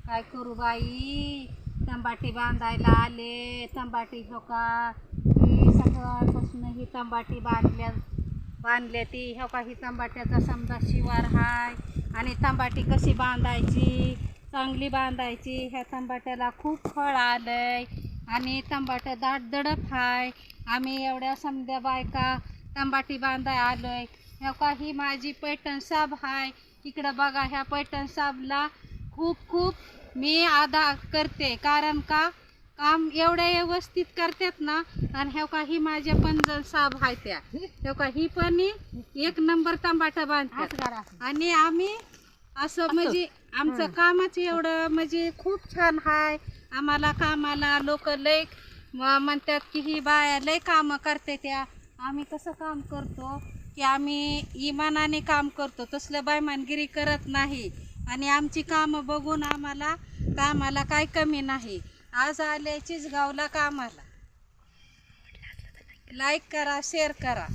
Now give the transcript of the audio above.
काय करू बाई, तंबाटी बांधायला आले. तंबाटी हो का, ही सकाळपासून ही तंबाटी बांधल्या ती हो का. ही तंबाट्याचा समजा शिवार हाय आणि तंबाटी कशी बांधायची, चांगली बांधायची. ह्या तंबाट्याला खूप फळ आलंय आणि तंबाट्या दाट दडप हाय. आम्ही एवढ्या समध्या बायका तंबाटी बांधाय आलोय. ह्या का ही माझी पैठण साब हाय. इकडं बघा, ह्या पैठण साबला खूप खूप मी आदर करते, कारण का काम एवढ्या व्यवस्थित करतात ना. आणि ह्या का ही माझ्या पंजन साब हाय त्या ह्या का ही पण एक नंबर तंबाटा बांधतात. आणि आम्ही असं म्हणजे आमचं कामच एवढं म्हणजे खूप छान हाय. आम्हाला कामाला लोक लय म्हणतात की ही बाया लय कामं करते त्या. आम्ही कसं काम करतो की आम्ही इमानाने काम करतो, तसलं बायमानगिरी करत नाही. आणि आमची कामं बघून आम्हाला कामाला काय कमी नाही. आज आले चिचगावला कामाला. लाईक करा, शेअर करा.